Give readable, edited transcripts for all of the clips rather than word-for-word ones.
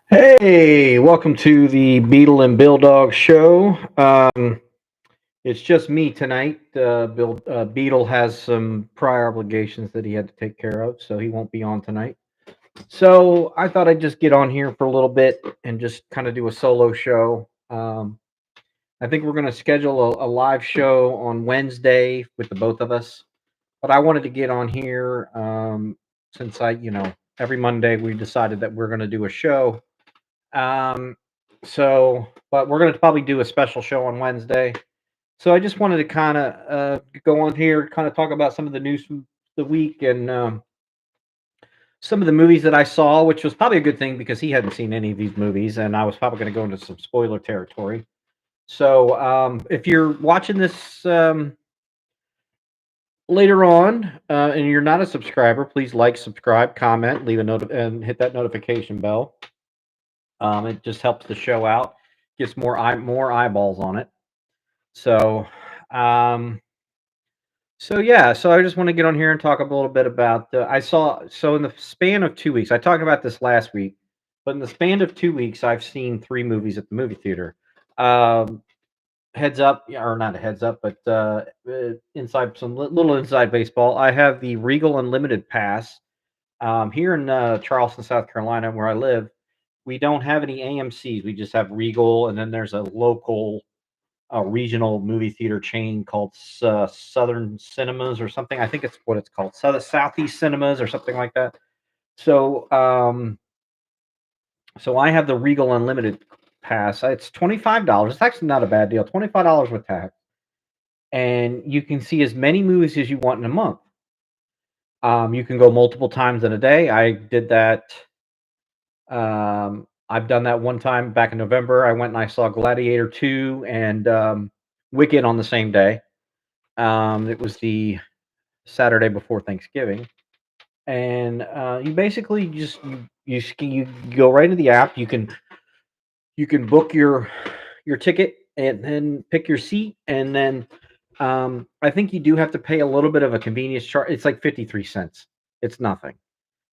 Hey, welcome to the Beetle and Billdog show. It's just me tonight. Beetle has some prior obligations that he had to take care of, so he won't be on tonight. So I thought I'd just get on here for a little bit and just kind of do a solo show. I think we're going to schedule a live show on Wednesday with the both of us, but I wanted to get on here since every Monday we decided that we're going to do a show. Um, but we're going to probably do a special show on Wednesday. So I just wanted to kind of go on here, kind of talk about some of the news from the week and some of the movies that I saw, which was probably a good thing because he hadn't seen any of these movies, and I was probably going to go into some spoiler territory. So if you're watching this later on and you're not a subscriber, please like, subscribe, comment, leave a note, and hit that notification bell. It just helps the show out, gets more eyeballs on it. So, um, so yeah, so I just want to get on here and talk a little bit about. I saw so in the span of 2 weeks. I talked about this last week, but in the span of 2 weeks, I've seen three movies at the movie theater. Um, Heads up, yeah, or not a heads up, but inside little inside baseball. I have the Regal Unlimited Pass here in Charleston, South Carolina, where I live. We don't have any AMC's. We just have Regal, and then there's a local regional movie theater chain called Southern Cinemas or something. I think it's what it's called, Southeast Cinemas or something like that. So, so I have the Regal Unlimited pass. It's $25. It's actually not a bad deal. $25 with tax, and you can see as many movies as you want in a month. You can go multiple times in a day. I did that. I've done that one time back in November. I went and I saw Gladiator 2 and Wicked on the same day. It was the Saturday before Thanksgiving, and you basically just you go right into the app. You can book your ticket and then pick your seat, and then I think you do have to pay a little bit of a convenience charge. It's like 53 cents. It's nothing,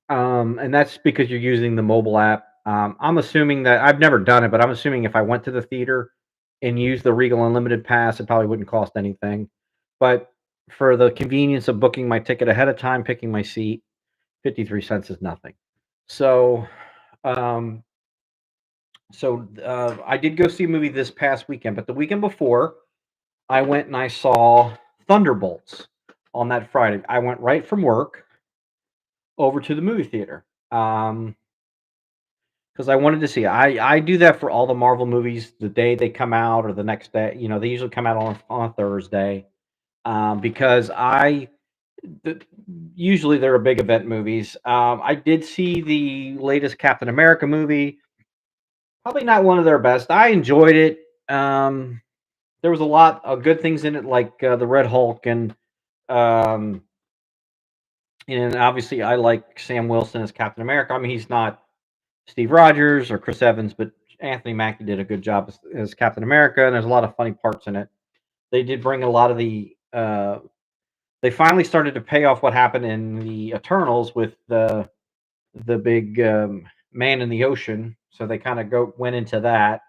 and that's because you're using the mobile app. I'm assuming that I've never done it, but I'm assuming if I went to the theater and used the Regal Unlimited pass, it probably wouldn't cost anything. But for the convenience of booking my ticket ahead of time, picking my seat, 53 cents is nothing. So, um, I did go see a movie this past weekend, but the weekend before, I went and I saw Thunderbolts on that Friday. I went right from work over to the movie theater. Because I wanted to see it. I do that for all the Marvel movies the day they come out or the next day. They usually come out on a Thursday. Because th- usually they're big event movies. I did see the latest Captain America movie. Probably not one of their best. I enjoyed it. There was a lot of good things in it, like the Red Hulk, um, and obviously I like Sam Wilson as Captain America. I mean, he's not Steve Rogers or Chris Evans, but Anthony Mackie did a good job as Captain America, and there's a lot of funny parts in it. They did bring a lot of the. They finally started to pay off what happened in the Eternals with the big man in the ocean. So they kind of went into that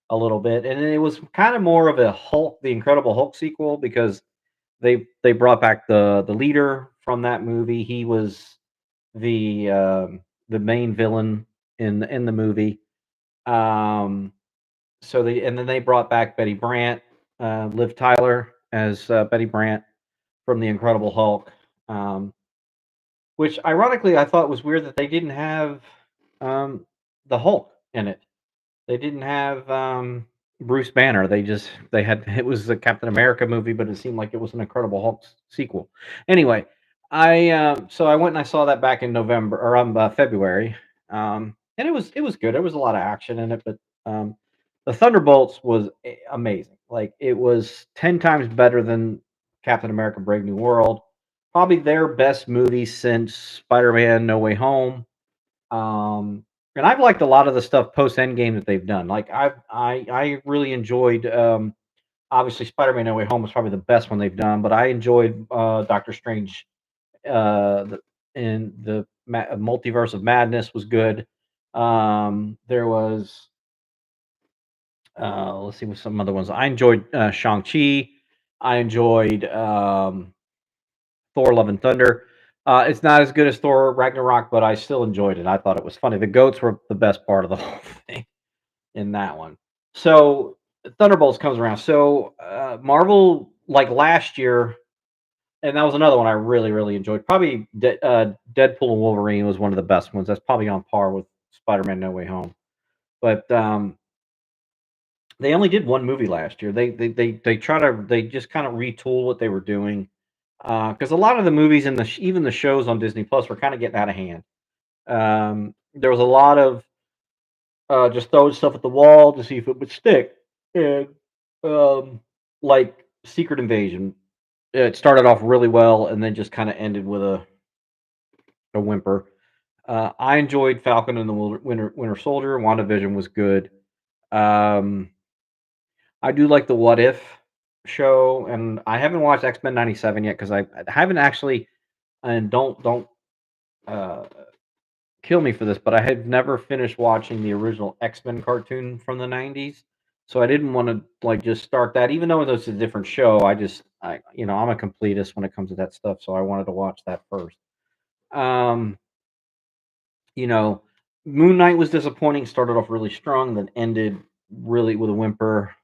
a little bit, and it was kind of more of a Hulk, the Incredible Hulk sequel because they brought back the leader from that movie. He was the main villain in the movie. Um, and then they brought back Betty Brant, Liv Tyler as Betty Brant from the Incredible Hulk. Um, which ironically I thought was weird that they didn't have um, the Hulk in it. They didn't have Bruce Banner. They had it was a Captain America movie, but it seemed like it was an Incredible Hulk sequel. Anyway, I went and I saw that back in November or February, and it was good. There was a lot of action in it, but the Thunderbolts was amazing. Like it was 10 times better than Captain America: Brave New World. Probably their best movie since Spider-Man: No Way Home. Um, and I've liked a lot of the stuff post Endgame that they've done. Like I really enjoyed. Obviously, Spider-Man: No Way Home was probably the best one they've done, but I enjoyed Doctor Strange. In the Multiverse of Madness was good. There was let's see what some other ones. I enjoyed Shang-Chi. I enjoyed Thor: Love and Thunder. It's not as good as Thor Ragnarok, but I still enjoyed it. I thought it was funny. The goats were the best part of the whole thing in that one. So Thunderbolts comes around. So Marvel, like last year, and that was another one I really, really enjoyed. Probably Deadpool and Wolverine was one of the best ones. That's probably on par with Spider-Man: No Way Home. But they only did one movie last year. They just kind of retool what they were doing because a lot of the movies and even the shows on Disney Plus were kind of getting out of hand. There was a lot of just throwing stuff at the wall to see if it would stick, and um, like Secret Invasion, it started off really well and then just kind of ended with a whimper. I enjoyed Falcon and the Winter Soldier. WandaVision was good. Um, I do like the What If show, and I haven't watched X-Men '97 yet because I haven't actually. And don't uh, kill me for this, but I had never finished watching the original X-Men cartoon from the '90s, so I didn't want to like just start that. Even though it's a different show, I'm a completist when it comes to that stuff, so I wanted to watch that first. Um, you know, Moon Knight was disappointing. Started off really strong, then ended really with a whimper.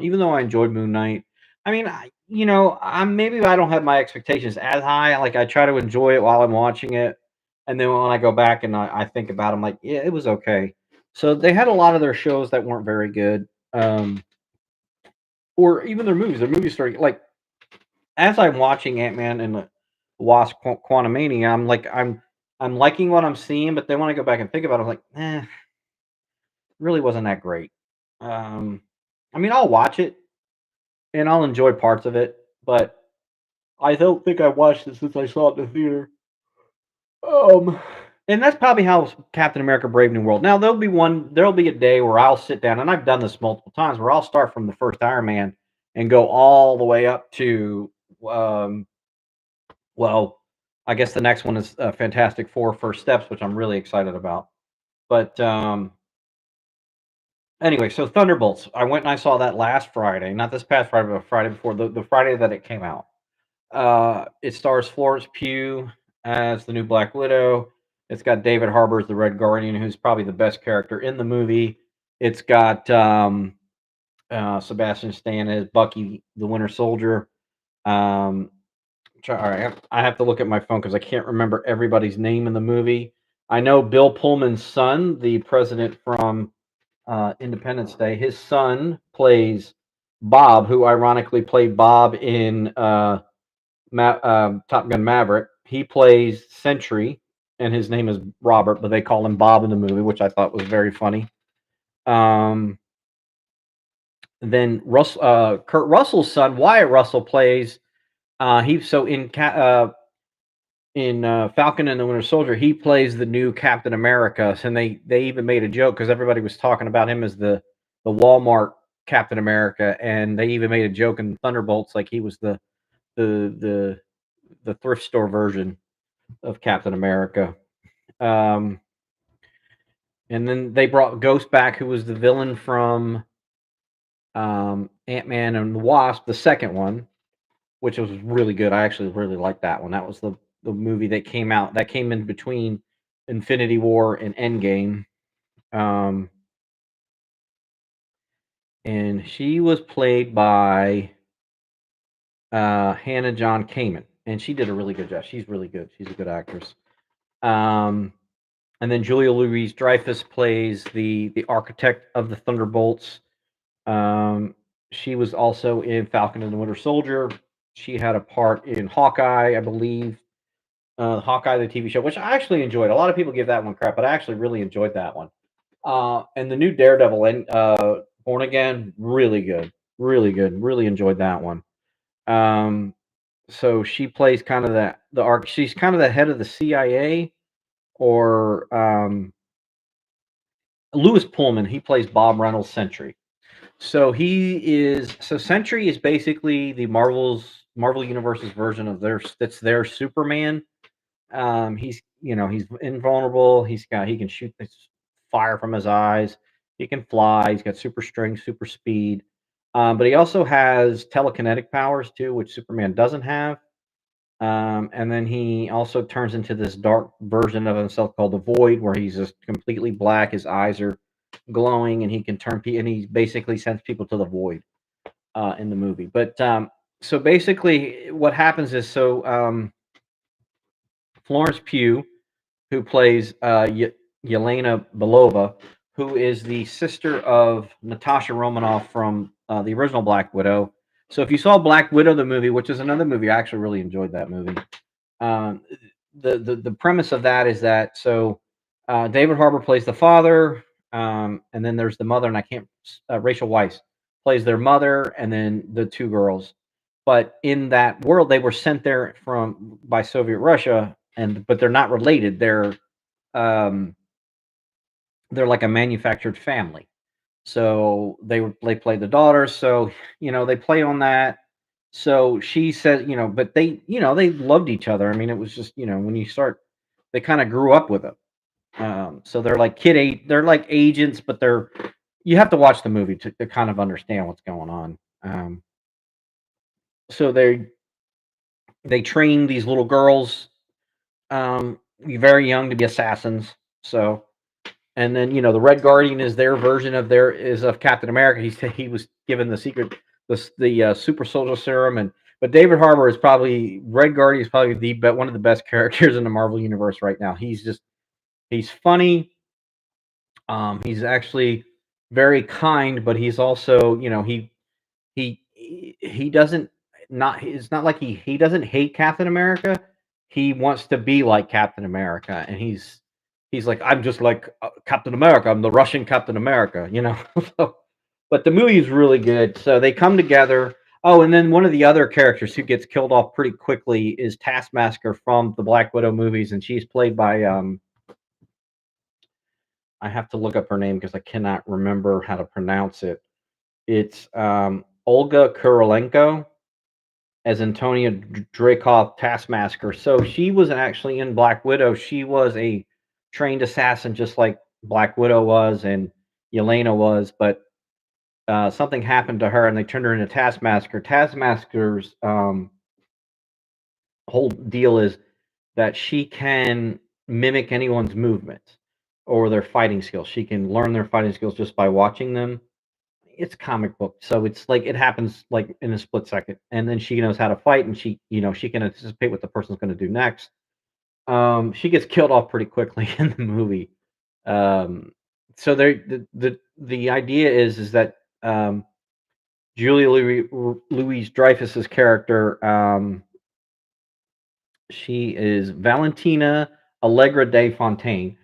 Even though I enjoyed Moon Knight, I mean, I'm maybe I don't have my expectations as high. Like I try to enjoy it while I'm watching it, and then when I go back and I think about, it, I'm like, yeah, it was okay. So they had a lot of their shows that weren't very good, or even their movies. Their movies started like as I'm watching Ant Man and the Wasp: Quantumania, I'm liking what I'm seeing, but then when I go back and think about it, I'm like, really wasn't that great. Um, I mean, I'll watch it and I'll enjoy parts of it, but I don't think I watched it since I saw it in the theater. Um, and that's probably how Captain America: Brave New World. Now there'll be a day where I'll sit down, and I've done this multiple times, where I'll start from the first Iron Man and go all the way up to um, well, I guess the next one is Fantastic Four: First Steps, which I'm really excited about. But anyway, so Thunderbolts. I went and I saw that last Friday, not this past Friday, but Friday before the Friday that it came out. It stars Florence Pugh as the new Black Widow. It's got David Harbour as the Red Guardian, who's probably the best character in the movie. It's got Sebastian Stan as Bucky, the Winter Soldier. Um, all right, I have to look at my phone because I can't remember everybody's name in the movie. I know Bill Pullman's son, the president from Independence Day. His son plays Bob, who ironically played Bob in Top Gun Maverick. He plays Sentry, and his name is Robert, but they call him Bob in the movie, which I thought was very funny. Um, then Kurt Russell's son, Wyatt Russell, plays. He so in Falcon and the Winter Soldier, he plays the new Captain America, and they even made a joke because everybody was talking about him as the Walmart Captain America, and they even made a joke in Thunderbolts like he was the the the thrift store version of Captain America. Um, and then they brought Ghost back, who was the villain from Ant Man and the Wasp, the second one, which was really good. I actually really liked that one. That was the movie that came in between Infinity War and Endgame. Um, and she was played by Hannah John Kamen, and she did a really good job. She's really good. She's a good actress. Um, and then Julia Louise Dreyfus plays the architect of the Thunderbolts. Um, she was also in Falcon and the Winter Soldier. She had a part in Hawkeye, I believe. Hawkeye, the TV show, which I actually enjoyed. A lot of people give that one crap, but I actually really enjoyed that one. And the new Daredevil and Born Again, really good, really good. Really enjoyed that one. Um, so she plays kind of the arc. She's kind of the head of the CIA, or Lewis Pullman. He plays Bob Reynolds Sentry. So Sentry is basically the Marvel Universe's version of their Superman. He's invulnerable. He can shoot this fire from his eyes. He can fly. He's got super strength, super speed. But he also has telekinetic powers too, which Superman doesn't have. And then he also turns into this dark version of himself called the Void, where he's just completely black. His eyes are glowing, and he can and he basically sends people to the Void in the movie. But so basically, what happens is Florence Pugh, who plays Yelena Belova, who is the sister of Natasha Romanoff from the original Black Widow. So if you saw Black Widow, the movie, which is another movie, I actually really enjoyed that movie. Um, the premise of that is that David Harbour plays the father, and then there's the mother, and I can't Rachel Weisz plays their mother, and then the two girls. But in that world, they were sent there from by Soviet Russia, but they're not related. Um, they're like a manufactured family. So they play the daughter. So they play on that. So she says, but they loved each other. I mean, it was just when you start, they kind of grew up with it. So they're like they're like agents, but you have to watch the movie to kind of understand what's going on. So they train these little girls, very young to be assassins. So and then the Red Guardian is their version of Captain America. He was given the secret the super soldier serum, but David Harbour is probably Red Guardian is probably one of the best characters in the Marvel universe right now. He's funny. He's actually very kind, but he's also he doesn't not it's not like he doesn't hate Captain America. He wants to be like Captain America, and he's like, I'm just like Captain America. I'm the Russian Captain America. So, but the movie is really good. So they come together. Oh, and then one of the other characters who gets killed off pretty quickly is Taskmaster from the Black Widow movies, and she's played by I have to look up her name because I cannot remember how to pronounce it. It's Olga Kurylenko as Antonia Dreykov Taskmaster. So she was actually in Black Widow. She was a trained assassin, just like Black Widow was and Yelena was, but something happened to her, and they turned her into Taskmaster. Taskmaster's whole deal is that she can mimic anyone's movements or their fighting skills. She can learn their fighting skills just by watching them. It's comic book, so it's like it happens like in a split second, and then she knows how to fight, and she can anticipate what the person's going to do next. She gets killed off pretty quickly in the movie. Um, so the idea is that Julia Louise Dreyfus's character, she is Valentina Allegra de Fontaine.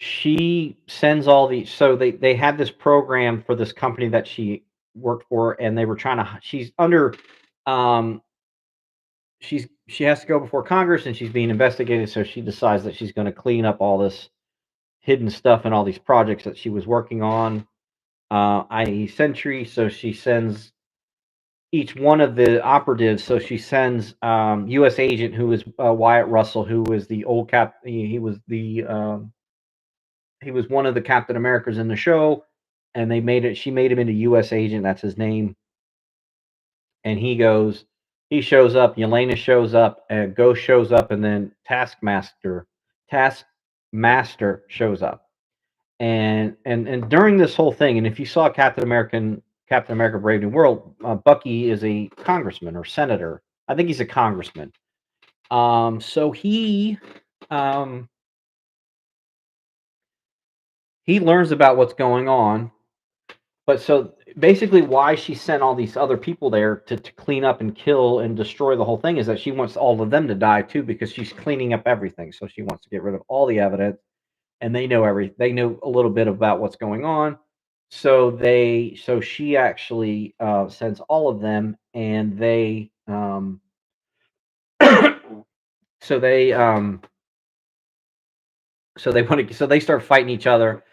She sends all these. So they had this program for this company that she worked for, and they were trying to. She's under. Um, she has to go before Congress, and she's being investigated. So she decides that she's going to clean up all this hidden stuff and all these projects that she was working on, i.e., Sentry. So she sends each one of the operatives. So she sends U.S. agent who is Wyatt Russell, who was the old cap. He was one of the Captain Americas in the show, and they made it. She made him into U.S. agent. That's his name. And he shows up. Yelena shows up. Ghost shows up, and then Taskmaster shows up. And during this whole thing, and if you saw Captain America Brave New World, Bucky is a congressman or senator. I think he's a congressman. So um, he learns about what's going on. But so basically, why she sent all these other people there to clean up and kill and destroy the whole thing is that she wants all of them to die too, because she's cleaning up everything. So she wants to get rid of all the evidence, and they know a little bit about what's going on. So she actually sends all of them, and so they so they start fighting each other.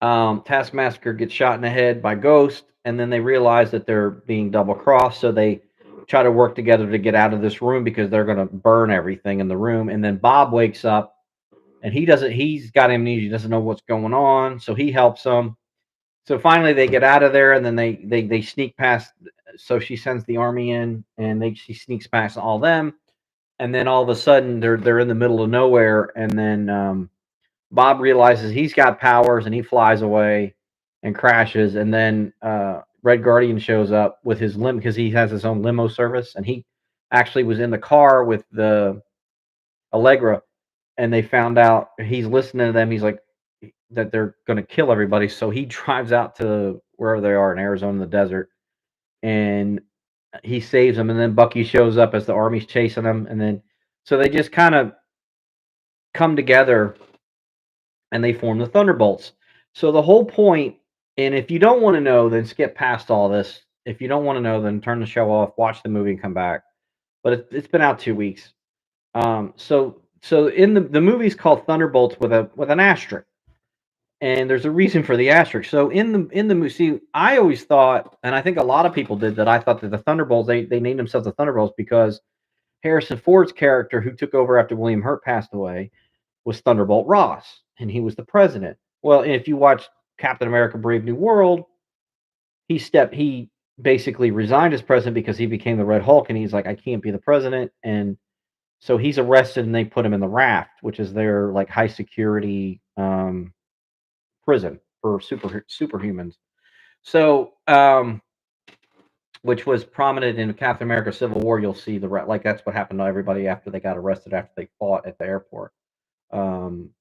Taskmaster gets shot in the head by Ghost, and then they realize that they're being double crossed. So they try to work together to get out of this room because they're going to burn everything in the room. And then Bob wakes up, and he's got amnesia, he doesn't know what's going on, so he helps them. So finally they get out of there, and then they sneak past. So she sends the army in, and she sneaks past all them, and then all of a sudden they're in the middle of nowhere, and then Bob realizes he's got powers, and he flies away and crashes, and then Red Guardian shows up with his lim because he has his own limo service, and he actually was in the car with the Allegra, and they found out he's listening to them. He's like that they're going to kill everybody, so he drives out to wherever they are in Arizona in the desert, and he saves them. And then Bucky shows up as the army's chasing them, and then so they just kind of come together and they form the Thunderbolts. So the whole point, and if you don't want to know, then skip past all this. If you don't want to know, then turn the show off, watch the movie, and come back. But it's been out 2 weeks. So in the movie's called Thunderbolts with an asterisk, and there's a reason for the asterisk. So in the movie, see, I always thought, and I think a lot of people did that. I thought that the Thunderbolts they named themselves the Thunderbolts because Harrison Ford's character, who took over after William Hurt passed away, was Thunderbolt Ross, and he was the president. Well, if you watch Captain America: Brave New World, he basically resigned as president because he became the Red Hulk, and he's like, I can't be the president, and so he's arrested, and they put him in the Raft, which is their like high security prison for superhumans. So, which was prominent in Captain America: Civil War. You'll see like that's what happened to everybody after they got arrested after they fought at the airport. Um,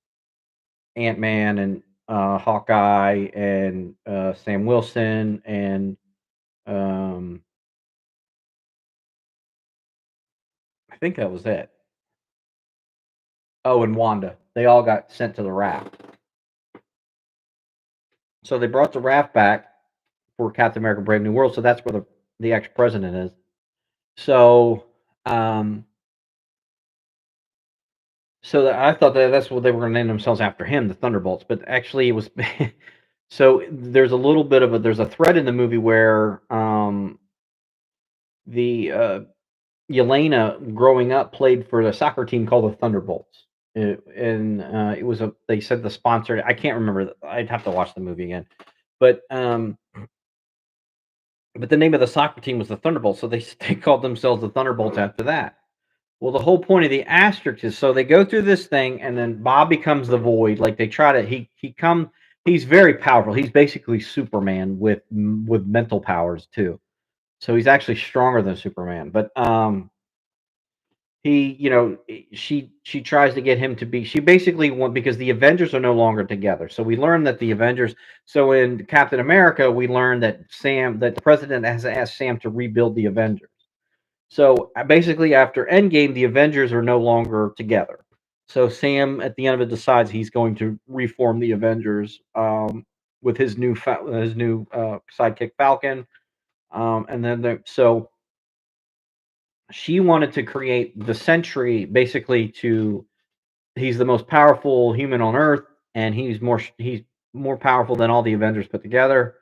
Ant Man and Hawkeye and Sam Wilson and um, I think that was it. Oh, and Wanda. They all got sent to the raft. So they brought the raft back for Captain America: Brave New World. So that's where the ex president is. So um, I thought that's what they were going to name themselves after him, the Thunderbolts. But actually, it was. So there's a little bit of there's a thread in the movie where the Yelena, growing up, played for the soccer team called the Thunderbolts. And it was they said the sponsor. I can't remember. I'd have to watch the movie again. But but the name of the soccer team was the Thunderbolts, so they called themselves the Thunderbolts after that. Well, the whole point of the asterisk is so they go through this thing, and then Bob becomes the Void. Like they try to he's very powerful. He's basically Superman with mental powers too. So he's actually stronger than Superman. But he, she tries to get him to be. She basically want because the Avengers are no longer together. So we learn that the Avengers. So in Captain America, we learn that the president has asked Sam to rebuild the Avengers. So basically, after Endgame, the Avengers are no longer together. So Sam, at the end of it, decides he's going to reform the Avengers with his new sidekick Falcon, and then so she wanted to create the Sentry, basically to he's the most powerful human on Earth, and he's more powerful than all the Avengers put together.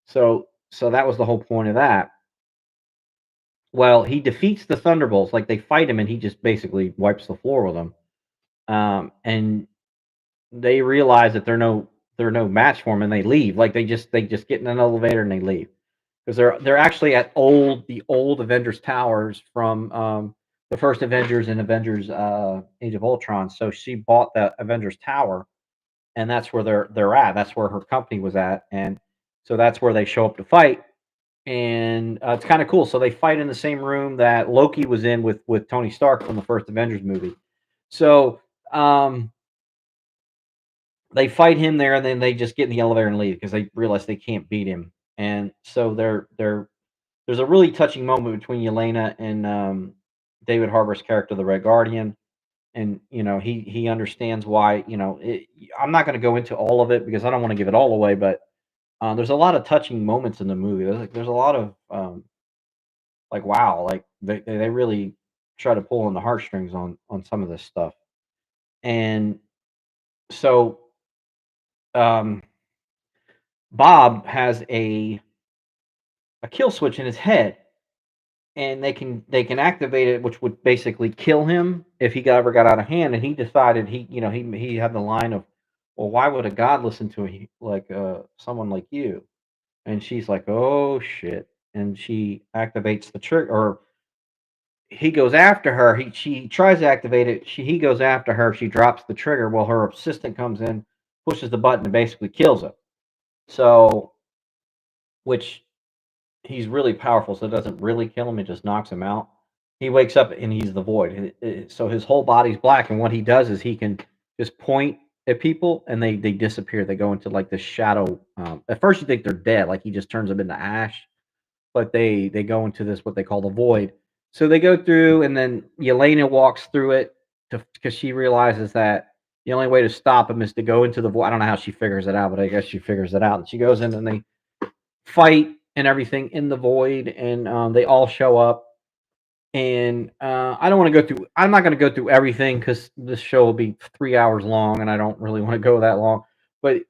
So that was the whole point of that. Well, he defeats the Thunderbolts, like, they fight him, and he just basically wipes the floor with them, and they realize that they're no match for him, and they leave, like, they just get in an elevator and they leave because 'cause they're actually at the old Avengers towers from, the first Avengers and Avengers, Age of Ultron, so she bought the Avengers tower, and that's where they're at, that's where her company was at, and so that's where they show up to fight, and it's kind of cool. So they fight in the same room that Loki was in with Tony Stark from the first Avengers movie. So they fight him there, and then they just get in the elevator and leave because they realize they can't beat him. And so there's a really touching moment between Yelena and David Harbour's character, the Red Guardian, and he understands why. I'm not going to go into all of it because I don't want to give it all away, but there's a lot of touching moments in the movie. There's a lot of like, wow, like they really try to pull on the heartstrings on some of this stuff. And so um Bob has a kill switch in his head, and they can activate it, which would basically kill him if he ever got out of hand. And he decided he had the line of, well, why would a god listen to someone like you? And she's like, oh shit, and she activates the trigger, or he goes after her. She tries to activate it. He goes after her. She drops the trigger. Well, her assistant comes in, pushes the button, and basically kills him. So, which he's really powerful, so it doesn't really kill him, it just knocks him out. He wakes up and he's the void. So his whole body's black, and what he does is he can just point at people and they disappear. They go into like this shadow. At first, you think they're dead, like he just turns them into ash, but they go into this what they call the void. So they go through, and then Yelena walks through it because she realizes that the only way to stop him is to go into the void. I don't know how she figures it out, but I guess she figures it out. And she goes in and they fight and everything in the void, and they all show up. And I don't want to go through. I'm not going to go through everything because this show will be 3 hours long, and I don't really want to go that long. But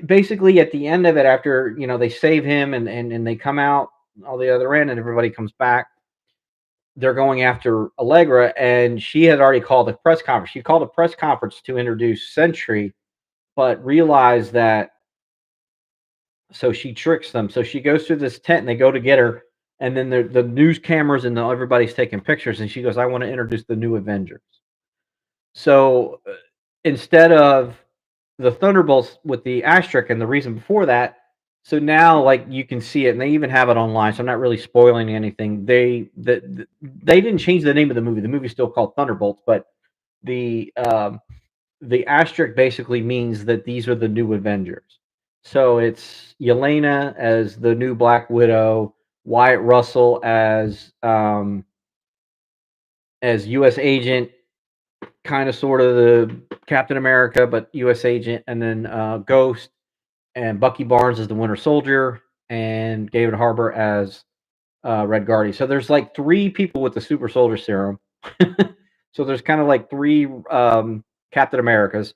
basically, at the end of it, after they save him and they come out all the other end, and everybody comes back. They're going after Allegra, and she had already called a press conference. She called a press conference to introduce Sentry, but realized that so she tricks them. So she goes through this tent and they go to get her. And then the news cameras and everybody's taking pictures. And she goes, I want to introduce the new Avengers. So instead of the Thunderbolts with the asterisk and the reason before that, so now like you can see it and they even have it online. So I'm not really spoiling anything. They didn't change the name of the movie. The movie's still called Thunderbolts, but the um, the asterisk basically means that these are the new Avengers. So it's Yelena as the new Black Widow, Wyatt Russell as U.S. agent, kind of sort of the Captain America, but U.S. agent, and then Ghost and Bucky Barnes as the Winter Soldier, and David Harbour as Red Guardian. So there's like three people with the Super Soldier Serum. So there's kind of like three Captain Americas,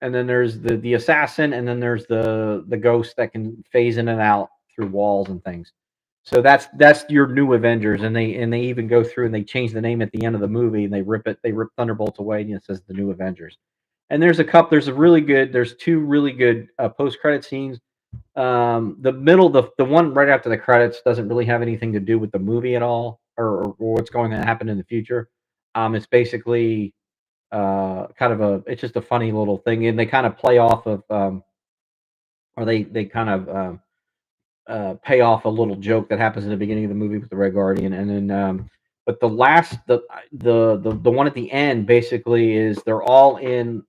and then there's the assassin, and then there's the ghost that can phase in and out through walls and things. So that's your new Avengers, and they even go through and they change the name at the end of the movie, and they rip Thunderbolts away, and it says the new Avengers. And there's two really good post credit scenes. The one right after the credits doesn't really have anything to do with the movie at all, or what's going to happen in the future. It's basically kind of it's just a funny little thing, and they kind of play off of, or they kind of pay off a little joke that happens in the beginning of the movie with the Red Guardian, and then but the one at the end basically is they're all in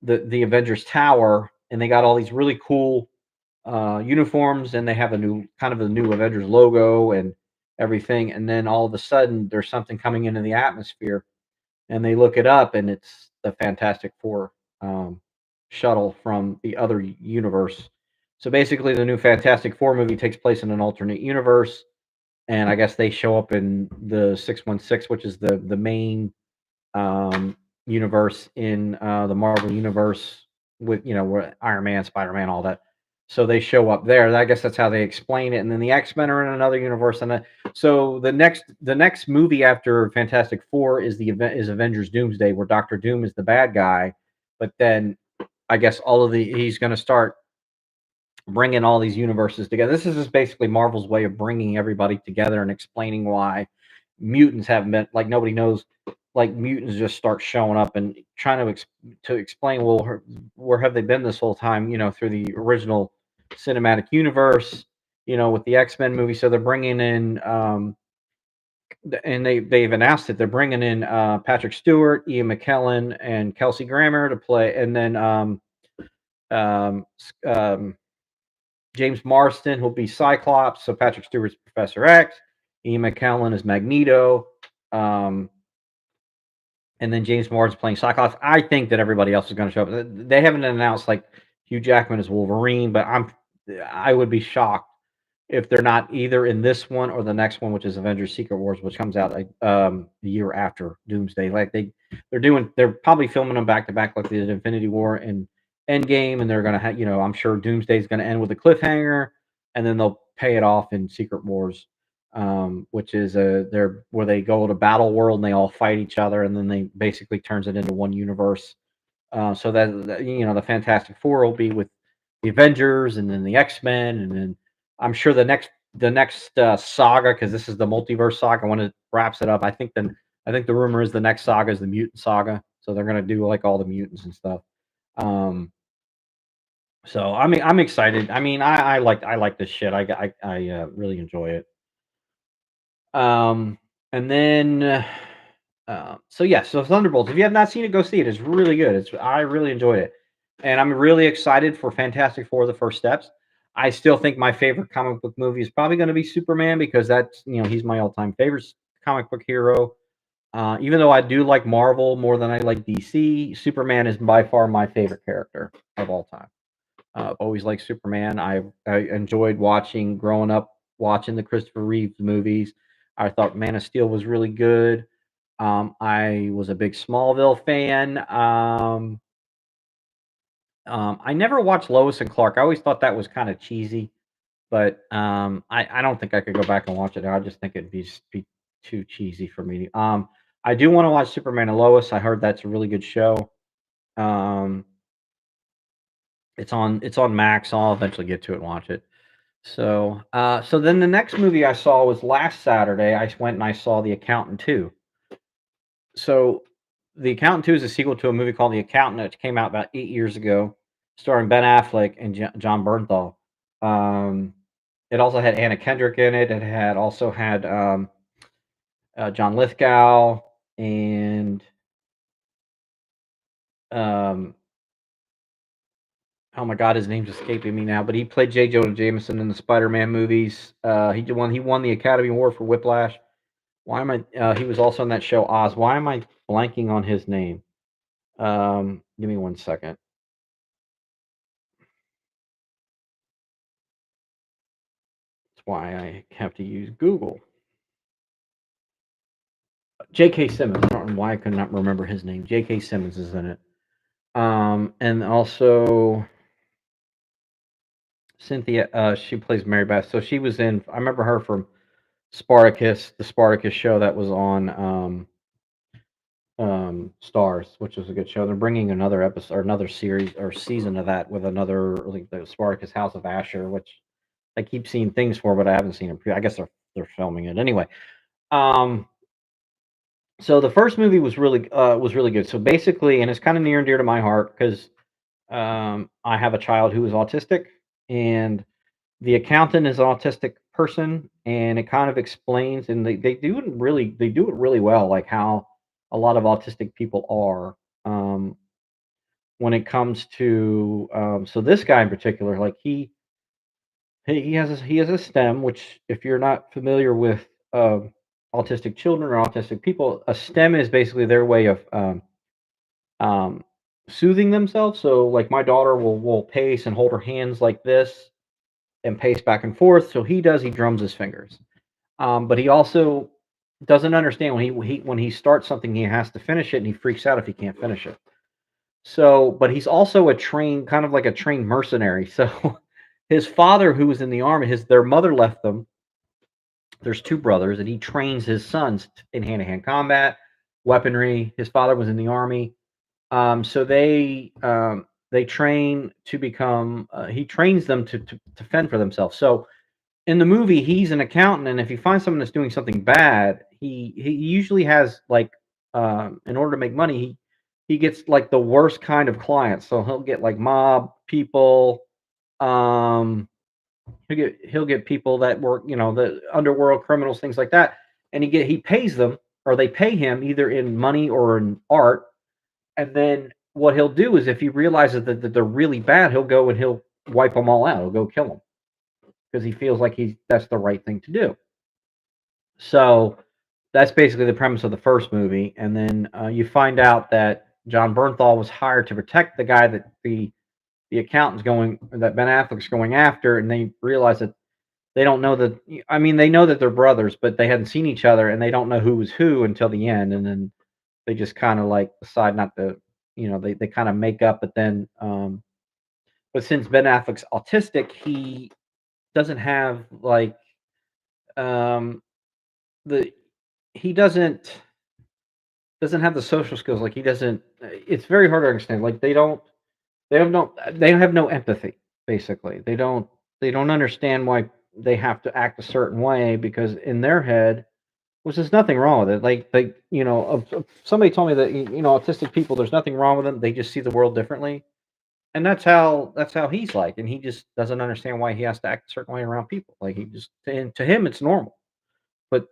the Avengers Tower, and they got all these really cool uniforms, and they have a new Avengers logo and everything. And then all of a sudden, there's something coming into the atmosphere, and they look it up, and it's the Fantastic Four shuttle from the other universe. So basically, the new Fantastic Four movie takes place in an alternate universe, and I guess they show up in the 616, which is the main universe in the Marvel universe with where Iron Man, Spider Man, all that. So they show up there. I guess that's how they explain it. And then the X Men are in another universe, and so the next movie after Fantastic Four is is Avengers Doomsday, where Doctor Doom is the bad guy. But then I guess he's going to start bringing all these universes together. This is just basically Marvel's way of bringing everybody together and explaining why mutants haven't been like nobody knows. Like mutants just start showing up and trying to explain. Well, where have they been this whole time? Through the original cinematic universe. With the X-Men movie. So they're bringing in, and they've announced it. They're bringing in Patrick Stewart, Ian McKellen, and Kelsey Grammer to play, and then um, um, James Marsden will be Cyclops. So Patrick Stewart's Professor X. Ian McKellen is Magneto. Um, and then James Marsden's playing Cyclops. I think that everybody else is going to show up. They haven't announced like Hugh Jackman as Wolverine, but I would be shocked if they're not either in this one or the next one, which is Avengers: Secret Wars, which comes out like the year after Doomsday. Like they're probably filming them back to back, like they did Infinity War and Endgame, and they're gonna have, I'm sure Doomsday is gonna end with a cliffhanger, and then they'll pay it off in Secret Wars. which is they're where they go to battle world and they all fight each other, and then they basically turns it into one universe. So the Fantastic Four will be with the Avengers, and then the X Men, and then I'm sure the next saga, because this is the multiverse saga. When it wraps it up, I think the rumor is the next saga is the mutant saga. So they're gonna do like all the mutants and stuff. Um, so I'm excited. I mean, I like this shit. I really enjoy it. Um, and then so yeah, so Thunderbolts. If you have not seen it, go see it. It's really good. I really enjoyed it, and I'm really excited for Fantastic Four: The First Steps. I still think my favorite comic book movie is probably going to be Superman, because he's my all-time favorite comic book hero. Even though I do like Marvel more than I like DC, Superman is by far my favorite character of all time. I've always liked Superman. I enjoyed watching growing up, watching the Christopher Reeves movies. I thought Man of Steel was really good. I was a big Smallville fan. I never watched Lois and Clark. I always thought that was kind of cheesy, but I don't think I could go back and watch it now. I just think it'd be too cheesy for me. I do want to watch Superman and Lois. I heard that's a really good show. Um, it's on Max. I'll eventually get to it and watch it. So then the next movie I saw was last Saturday. I went and I saw The Accountant 2. So, The Accountant 2 is a sequel to a movie called The Accountant that came out about 8 years ago, starring Ben Affleck and John Bernthal. Um, it also had Anna Kendrick in it. It had also had John Lithgow and um, oh my God, his name's escaping me now. But he played J. Jonah Jameson in the Spider-Man movies. He won the Academy Award for Whiplash. Why am I? He was also in that show Oz. Why am I blanking on his name? Give me one second. That's why I have to use Google. J.K. Simmons. I don't know why I could not remember his name. J.K. Simmons is in it. And also Cynthia. She plays Mary Beth. So she was in. I remember her from Spartacus, the Spartacus show that was on Stars, which was a good show. They're bringing another episode or another series or season of that with another like the Spartacus House of Asher, which I keep seeing things for, but I haven't seen it. I guess they're filming it anyway. Um, so the first movie was really good. So basically, and it's kind of near and dear to my heart because I have a child who is autistic, and the accountant is an autistic person, and it kind of explains, and they do it really well, like how a lot of autistic people are. When it comes to so this guy in particular, like he has a STEM, which if you're not familiar with autistic children or autistic people, a STEM is basically their way of um, soothing themselves. So like my daughter will pace and hold her hands like this and pace back and forth. So he drums his fingers. But he also doesn't understand when he starts something, he has to finish it, and he freaks out if he can't finish it. So, but he's also a trained, kind of like a trained mercenary. So, his father, who was in the army, their mother left them. There's two brothers, and he trains his sons in hand-to-hand combat, weaponry. His father was in the army, so they train to become. He trains them to fend for themselves. So, in the movie, he's an accountant, and if he finds someone that's doing something bad, he usually has like, in order to make money, he gets like the worst kind of clients. So he'll get like mob people. Um, he'll get people that work, the underworld criminals, things like that, and he pays them, or they pay him either in money or in art. And then what he'll do is, if he realizes that they're really bad, he'll go and he'll wipe them all out. He'll go kill them because he feels like that's the right thing to do. So that's basically the premise of the first movie, and then you find out that John Bernthal was hired to protect the guy that the accountant's that Ben Affleck's going after, and they realize that they don't know that. I mean, they know that they're brothers, but they hadn't seen each other, and they don't know who was who until the end, and then they just kind of like decide not to. They kind of make up, but then but since Ben Affleck's autistic, he doesn't have like um, the he doesn't have the social skills. Like he doesn't. It's very hard to understand. Like they have no empathy. Basically, they don't understand why they have to act a certain way because in their head, which there's nothing wrong with it. Like somebody told me that autistic people, there's nothing wrong with them. They just see the world differently, and that's how he's like, and he just doesn't understand why he has to act a certain way around people. Like he just and to him it's normal, but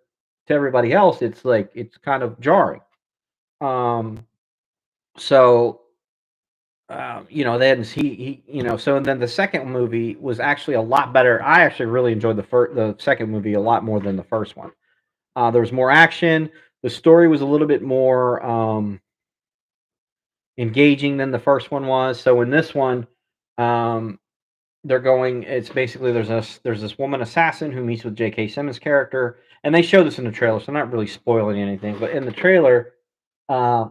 to everybody else it's like it's kind of jarring. Um, so then so and then the second movie was actually a lot better. I actually really enjoyed the second movie a lot more than the first one. There was more action. The story was a little bit more engaging than the first one was. So in this one, um, they're going. It's basically there's this woman assassin who meets with J.K. Simmons' character, and they show this in the trailer, so I'm not really spoiling anything. But in the trailer,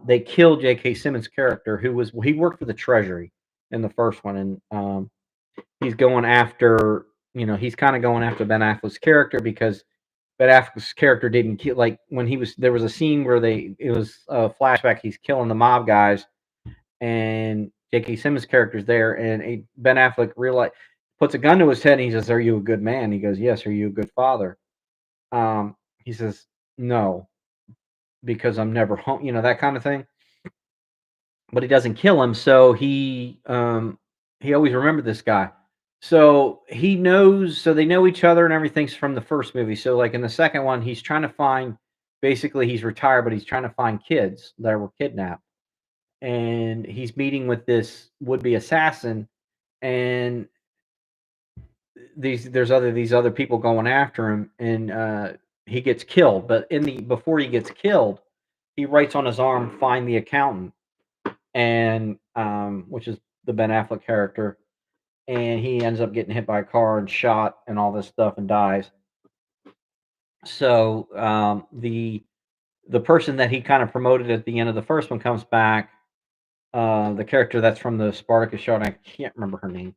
they kill J.K. Simmons' character, he worked for the Treasury in the first one, and he's going after he's kind of going after Ben Affleck's character because Ben Affleck's character didn't kill like when he was there was a scene where it was a flashback. He's killing the mob guys, and J.K. Simmons' character's there, and Ben Affleck puts a gun to his head, and he says, "Are you a good man?" He goes, "Yes." "Are you a good father?" He says, "No, because I'm never home." That kind of thing. But he doesn't kill him, so he always remembered this guy. So he knows, so they know each other and everything's from the first movie. So like in the second one, he's trying to find basically he's retired, but he's trying to find kids that were kidnapped. And he's meeting with this would-be assassin, and these other people going after him, and he gets killed. But in the before he gets killed, he writes on his arm, "Find the accountant," and which is the Ben Affleck character, and he ends up getting hit by a car and shot and all this stuff and dies. So the person that he kind of promoted at the end of the first one comes back. The character that's from the Spartacus show, and I can't remember her name,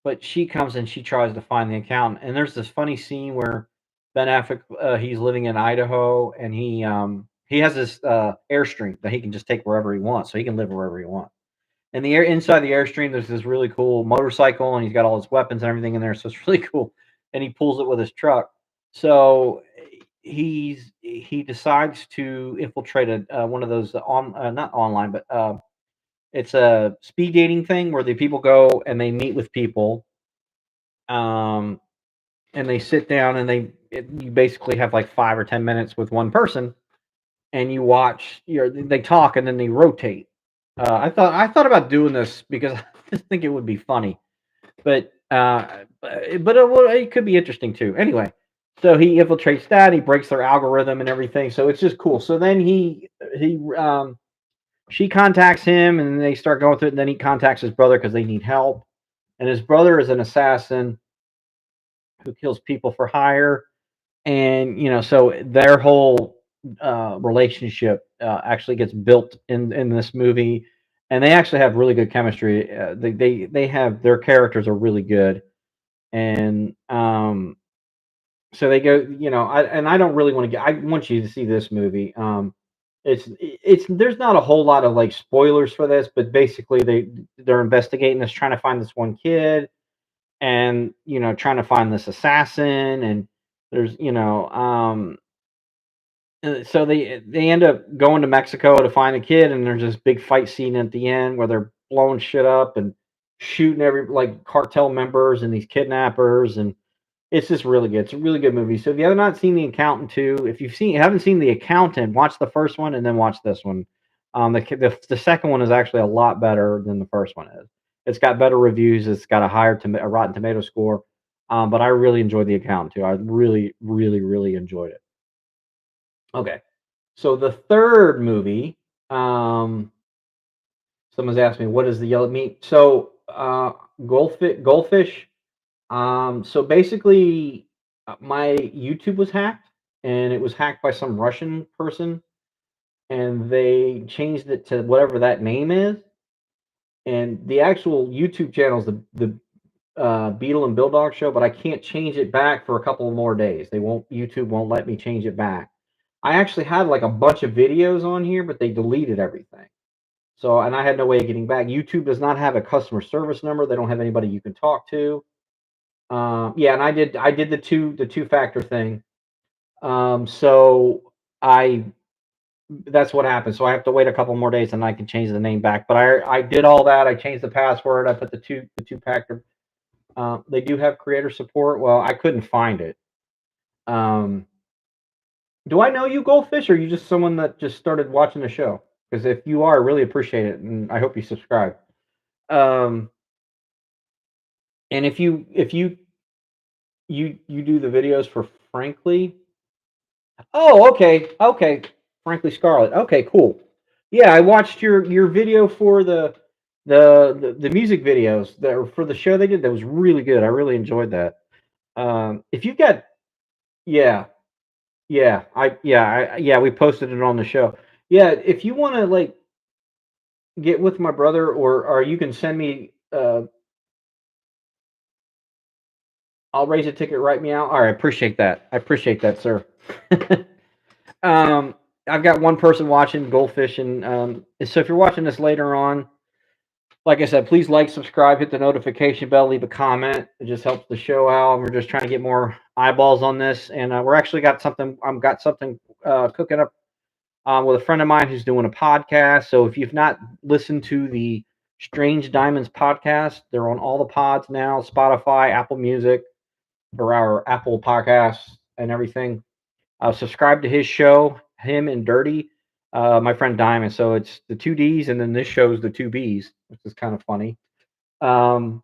but she comes and she tries to find the accountant. And there's this funny scene where Ben Affleck he's living in Idaho, and he has this airstream that he can just take wherever he wants, so he can live wherever he wants. And the air inside the airstream, there's this really cool motorcycle, and he's got all his weapons and everything in there, so it's really cool. And he pulls it with his truck. So he decides to infiltrate one of those not online, but it's a speed dating thing where the people go and they meet with people, um, and they sit down and you basically have like 5 or 10 minutes with one person, and you watch. They talk and then they rotate. I thought about doing this because I just think it would be funny, but it could be interesting too. Anyway, so he infiltrates that. He breaks their algorithm and everything. So it's just cool. So then he she contacts him, and they start going through it. And then he contacts his brother because they need help. And his brother is an assassin who kills people for hire. And so their whole relationship actually gets built in this movie, and they actually have really good chemistry. They have their characters are really good, and so they go. I don't really want to get. I want you to see this movie. It's there's not a whole lot of like spoilers for this, but basically they're investigating this, trying to find this one kid, and trying to find this assassin, and there's so they end up going to Mexico to find the kid, and there's this big fight scene at the end where they're blowing shit up and shooting every like cartel members and these kidnappers, and it's just really good. It's a really good movie. So if you have not seen The Accountant 2, if haven't seen The Accountant, watch the first one and then watch this one. The second one is actually a lot better than the first one is. It's got better reviews. It's got a higher a Rotten Tomato score. But I really enjoyed The Accountant 2. I really, really, really enjoyed it. Okay. So the third movie, someone's asked me, what is the yellow meat? So goldfish. So basically, my YouTube was hacked, and it was hacked by some Russian person, and they changed it to whatever that name is. And the actual YouTube channel is the Beetle and Billdog show, but I can't change it back for a couple more days. YouTube won't let me change it back. I actually had like a bunch of videos on here, but they deleted everything. So, and I had no way of getting back. YouTube does not have a customer service number. They don't have anybody you can talk to. Yeah, and I did the two factor thing. So I that's what happened. So I have to wait a couple more days and I can change the name back. But I did all that. I changed the password. I put the two factor. They do have creator support. Well, I couldn't find it. Um, do I know you, Goldfish, or are you just someone that just started watching the show? Because if you are, I really appreciate it, and I hope you subscribe. Um, and if you do the videos for Frankly. Oh, okay, okay. Frankly Scarlet. Okay, cool. Yeah, I watched your video for the music videos that were for the show they did. That was really good. I really enjoyed that. If you got yeah, yeah, we posted it on the show. Yeah, if you want to like get with my brother, or you can send me. I'll raise a ticket. Write me out. All right, appreciate that. I appreciate that, sir. um, I've got one person watching Goldfish, and so if you're watching this later on, like I said, please like, subscribe, hit the notification bell, leave a comment. It just helps the show out. And we're just trying to get more eyeballs on this, and we're actually got something cooking up with a friend of mine who's doing a podcast. So if you've not listened to the Strange Diamonds podcast, they're on all the pods now: Spotify, Apple Music, or our Apple Podcasts and everything. Subscribe to his show, him and Dirty, my friend Diamond. So it's the two D's, and then this show's the two B's, which is kind of funny. Um,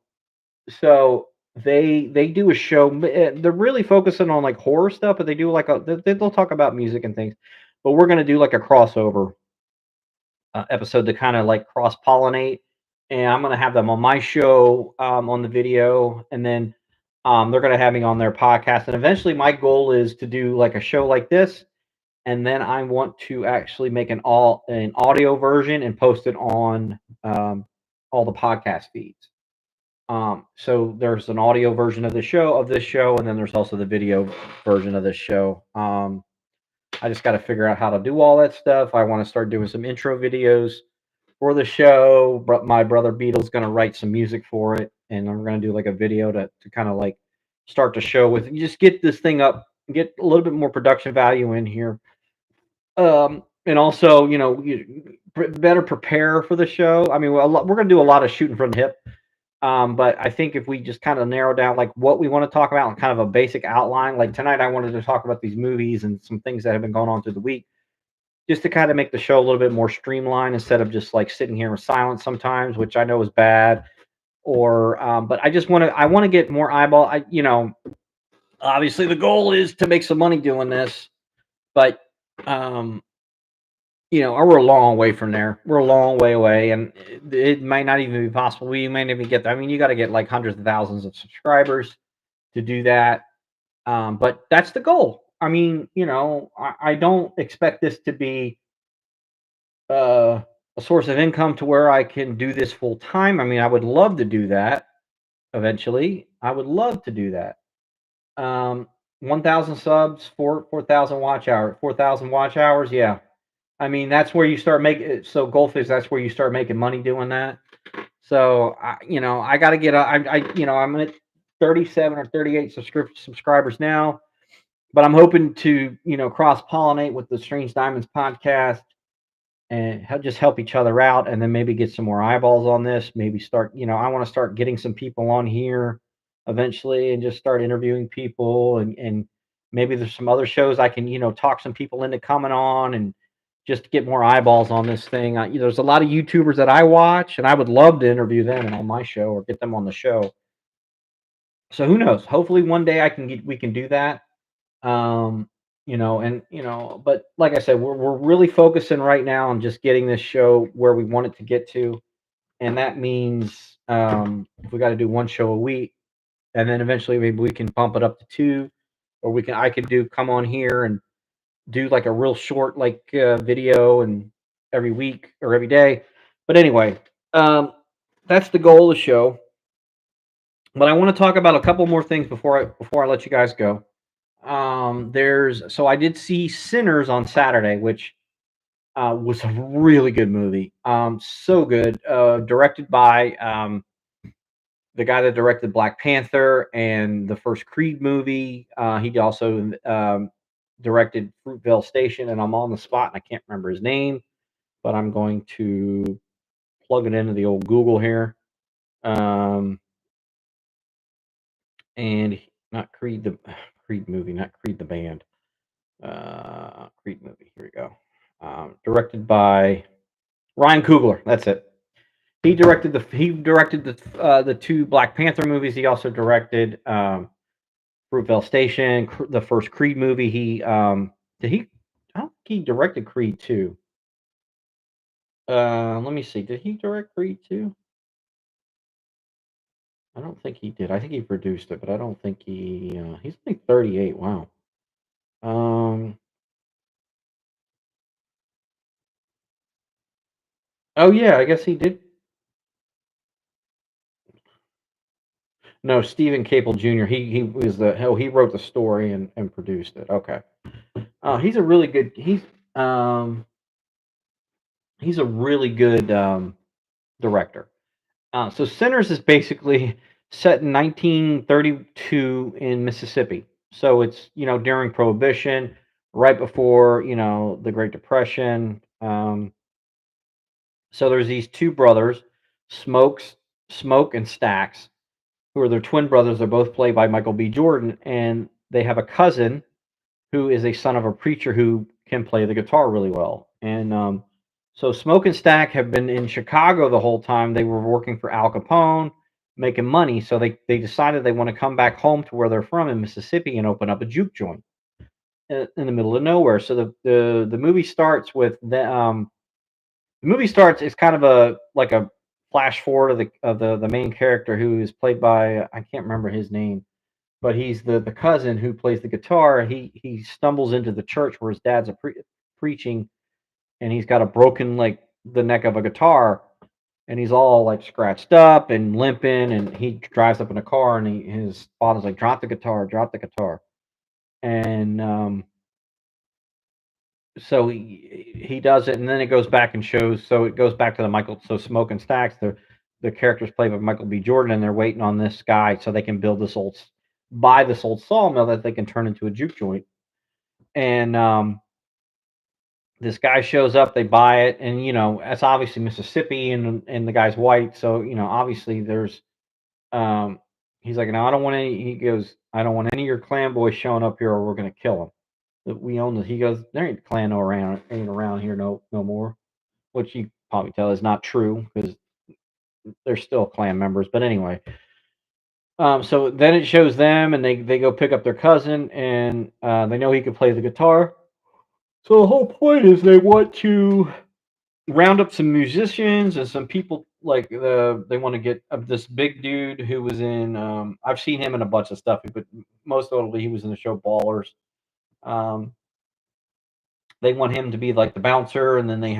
so they do a show. They're really focusing on like horror stuff, but they do like they'll talk about music and things. But we're gonna do like a crossover episode to kind of like cross pollinate, and I'm gonna have them on my show on the video, and then they're gonna have me on their podcast. And eventually, my goal is to do like a show like this, and then I want to actually make an audio version and post it on all the podcast feeds. So there's an audio version of this show, and then there's also the video version of this show. I just got to figure out how to do all that stuff. I want to start doing some intro videos for the show, but my brother Beetle's going to write some music for it, and I'm going to do like a video to kind of like start the show with. Just get this thing up, get a little bit more production value in here, and also, better prepare for the show. I mean, we're going to do a lot of shooting from the hip. But I think if we just kind of narrow down like what we want to talk about and kind of a basic outline, like tonight, I wanted to talk about these movies and some things that have been going on through the week, just to kind of make the show a little bit more streamlined instead of just like sitting here in silence sometimes, which I know is bad. But I want to get more eyeball. Obviously the goal is to make some money doing this, but um, we're a long way from there. We're a long way away, and it might not even be possible. We might not even get there. I mean, you got to get like hundreds of thousands of subscribers to do that. But that's the goal. I mean, I don't expect this to be uh, a source of income to where I can do this full time. I mean, I would love to do that eventually. I would love to do that. 1,000 subs, 4,000 watch hours. Yeah, I mean, that's where you start making. So Goldfish, that's where you start making money doing that. So I got to get. I'm at 37 or 38 subscribers now, but I'm hoping to cross pollinate with the Strange Diamonds podcast and just help each other out, and then maybe get some more eyeballs on this. Maybe start. I want to start getting some people on here eventually, and just start interviewing people, and maybe there's some other shows I can talk some people into coming on, and just get more eyeballs on this thing. There's a lot of YouTubers that I watch, and I would love to interview them on my show or get them on the show. So who knows? Hopefully one day we can do that. But like I said, we're really focusing right now on just getting this show where we want it to get to, and that means if we got to do one show a week, and then eventually maybe we can bump it up to two, or I could do come on here and do like a real short like video and every week or every day. But anyway, that's the goal of the show. But I want to talk about a couple more things before I let you guys go. There's so I did see Sinners on Saturday, which was a really good movie. So good. Directed by the guy that directed Black Panther and the first Creed movie. He also directed Fruitvale Station, and I'm on the spot and I can't remember his name, but I'm going to plug it into the old Google here. Um, and not Creed the Creed movie, not Creed the band. Creed movie. Here we go. Directed by Ryan Coogler. That's it. He directed the two Black Panther movies. He also directed Fruitvale Station, the first Creed movie. Did he? I don't think he directed Creed two. Let me see. Did he direct Creed two? I don't think he did. I think he produced it, but I don't think he. He's only 38. Wow. Um. Oh yeah, I guess he did. No, Stephen Capel Jr. He was the hell. He wrote the story and produced it. Okay. He's a really good. Um he's a really good director. So Sinners is basically set in 1932 in Mississippi. So it's during Prohibition, right before the Great Depression. So there's these two brothers, Smokes, Smoke and Stacks, who are their twin brothers. They're both played by Michael B. Jordan, and they have a cousin who is a son of a preacher who can play the guitar really well. And so Smoke and Stack have been in Chicago the whole time. They were working for Al Capone, making money. So they decided they want to come back home to where they're from in Mississippi and open up a juke joint in the middle of nowhere. So the movie starts with the movie starts. It's kind of a like a flash forward of the main character who is played by I can't remember his name, but he's the cousin who plays the guitar. He stumbles into the church where his dad's preaching, and he's got a broken like the neck of a guitar, and he's all like scratched up and limping, and he drives up in a car, and his father's like, drop the guitar, and so he does it, and then it goes back and shows. So it goes back to the Michael. So Smoke and Stacks, the characters played by Michael B. Jordan, and they're waiting on this guy so they can buy this old sawmill that they can turn into a juke joint. And this guy shows up, they buy it, and that's obviously Mississippi, and the guy's white, so obviously there's um, he's like, no, I don't want any. He goes, I don't want any of your clan boys showing up here, or we're gonna kill them. That we own this. He goes, there ain't clan no around ain't around here no more, which you probably tell is not true because they're still clan members. But anyway, so then it shows them, and they go pick up their cousin, and they know he can play the guitar. So the whole point is they want to round up some musicians and some people like they want to get this big dude who was in I've seen him in a bunch of stuff, but most notably he was in the show Ballers. Um, they want him to be like the bouncer, and then they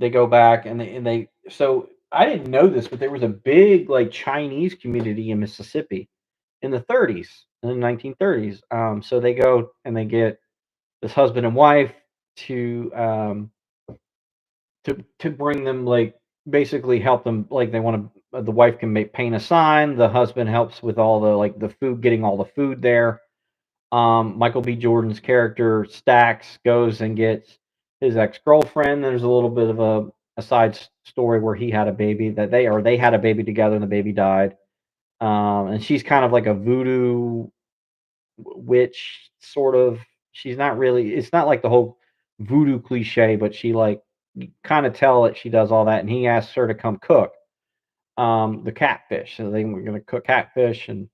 go back and they so I didn't know this, but there was a big like Chinese community in Mississippi in the 30s, in the 1930s. So they go and they get this husband and wife to to bring them like basically help them like they want to the wife can make paint a sign, the husband helps with all the like the food, getting all the food there. Michael B. Jordan's character Stacks goes and gets his ex-girlfriend. There's a little bit of a side story where he had a baby that they had a baby together and the baby died. And she's kind of like a voodoo witch sort of. She's not really, it's not like the whole voodoo cliche, but she like you kind of tell that she does all that, and he asks her to come cook the catfish. So they were going to cook catfish, and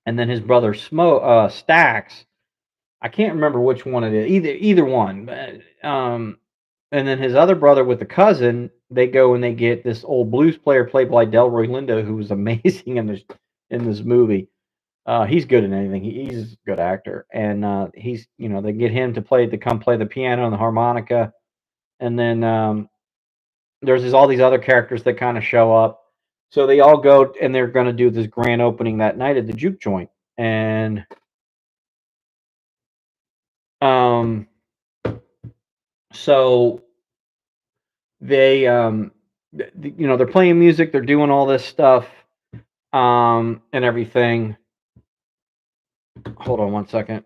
then his brother Stacks, I can't remember which one it is, either one, but, and then his other brother with the cousin, they go and they get this old blues player played by Delroy Lindo, who was amazing in this movie. He's good in anything. He's a good actor, and he's they get him to come play the piano and the harmonica, and then there's all these other characters that kind of show up. So they all go and they're going to do this grand opening that night at the juke joint. And um, so they, they're playing music, they're doing all this stuff, and everything. Hold on one second.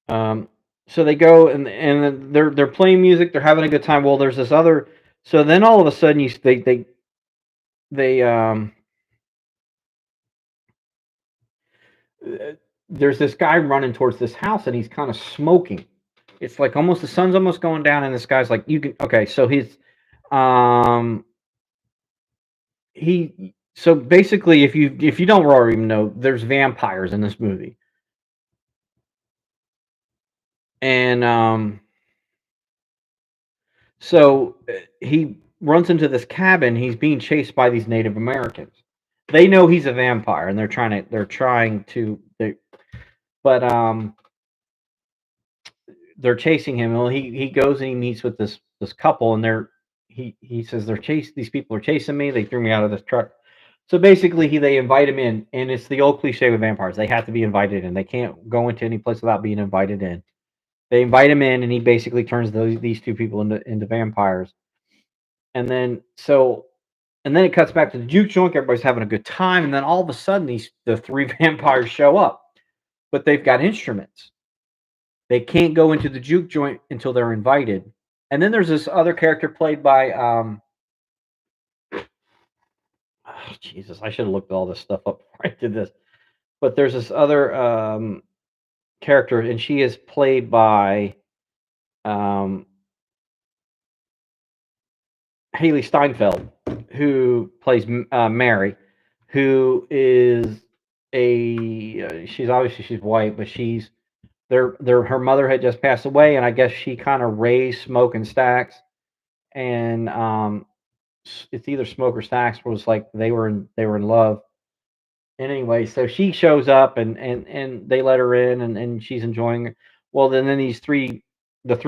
Um, so they go and they're playing music, they're having a good time. Well, there's this other. So then all of a sudden they uh, there's this guy running towards this house and he's kind of smoking. It's like almost the sun's almost going down and this guy's like you can okay. So um he so basically if you don't already know, there's vampires in this movie. And so he runs into this cabin. He's being chased by these Native Americans. They know he's a vampire, and but they're chasing him. Well, he goes and he meets with this couple, and he says these people are chasing me. They threw me out of this truck. So basically, they invite him in, and it's the old cliche with vampires. They have to be invited in. They can't go into any place without being invited in. They invite him in, and he basically turns these two people into vampires. And then it cuts back to the juke joint. Everybody's having a good time, and then all of a sudden, the three vampires show up, but they've got instruments. They can't go into the juke joint until they're invited. And then there's this other character played by oh, Jesus, I should have looked all this stuff up before I did this. But there's this other character, and she is played by um, Haley Steinfeld, who plays Mary, who is she's white, but her mother had just passed away, and I guess she kind of raised Smoke and Stacks, and it's either Smoke or Stacks was like they were in love. And anyway, so she shows up and they let her in and she's enjoying it. Well, then the three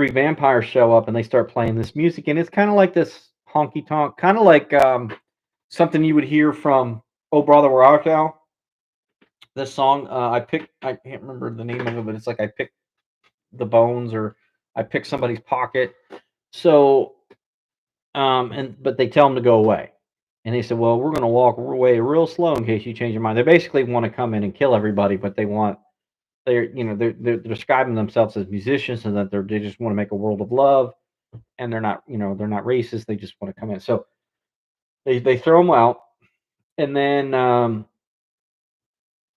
vampires show up and they start playing this music and it's kind of like this honky tonk, kind of like something you would hear from Oh Brother Where Art Thou? This song I can't remember the name of it, but it's like I picked the bones or I picked somebody's pocket. So and but they tell them to go away. And they said, "Well, we're going to walk away real slow in case you change your mind." They basically want to come in and kill everybody, but they're describing themselves as musicians and that they just want to make a world of love, and they're not racist. They just want to come in. So they throw them out, and then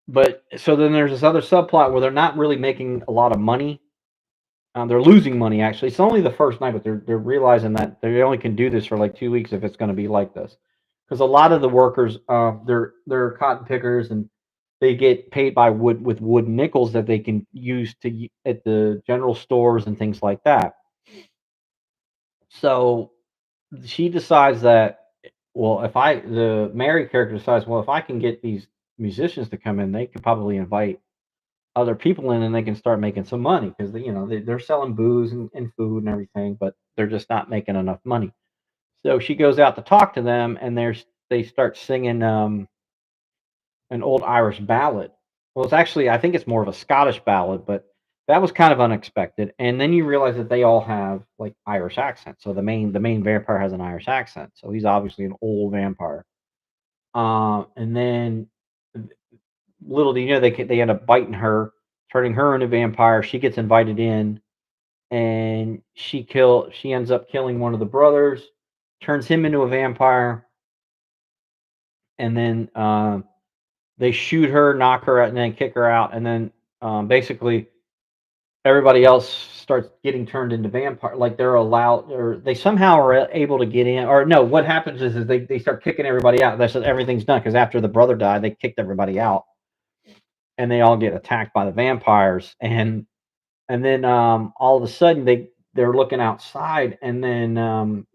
but so then there's this other subplot where they're not really making a lot of money. They're losing money actually. It's only the first night, but they're realizing that they only can do this for like 2 weeks if it's going to be like this. Because a lot of the workers, they're cotton pickers and they get paid by wood nickels that they can use at the general stores and things like that. So she decides that well, if I the Mary character decides well, if I can get these musicians to come in, they could probably invite other people in and they can start making some money because they're selling booze and food and everything, but they're just not making enough money. So she goes out to talk to them, and they start singing an old Irish ballad. Well, it's actually I think it's more of a Scottish ballad, but that was kind of unexpected. And then you realize that they all have like Irish accents. So the main vampire has an Irish accent, so he's obviously an old vampire. And then little do you know they end up biting her, turning her into a vampire. She gets invited in, and she ends up killing one of the brothers, turns him into a vampire, and then they shoot her, knock her out, and then kick her out, and then basically everybody else starts getting turned into vampire. Like they're allowed, or they somehow are able to get in. Or no, what happens is they start kicking everybody out. That's everything's done because after the brother died, they kicked everybody out, and they all get attacked by the vampires. And then all of a sudden they're looking outside, and then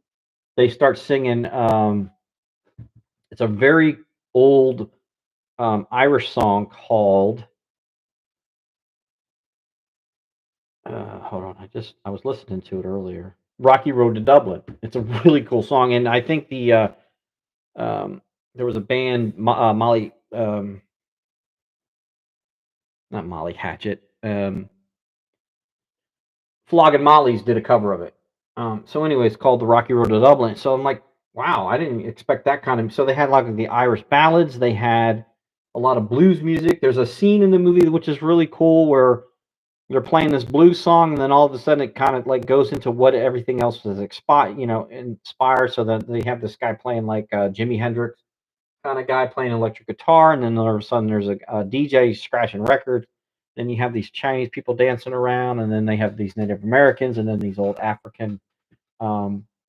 they start singing. It's a very old Irish song called. Hold on, I was listening to it earlier. Rocky Road to Dublin. It's a really cool song, and I think um, there was a band, Molly, not Molly Hatchet, Flogging Molly's did a cover of it. So anyway, it's called the Rocky Road to Dublin. So I'm like, wow, I didn't expect that kind of. So they had like the Irish ballads. They had a lot of blues music. There's a scene in the movie which is really cool where they're playing this blues song, and then all of a sudden it kind of like goes into what everything else was inspired. So that they have this guy playing like Jimi Hendrix kind of guy playing electric guitar, and then all of a sudden there's a DJ scratching records. Then you have these Chinese people dancing around, and then they have these Native Americans, and then these old African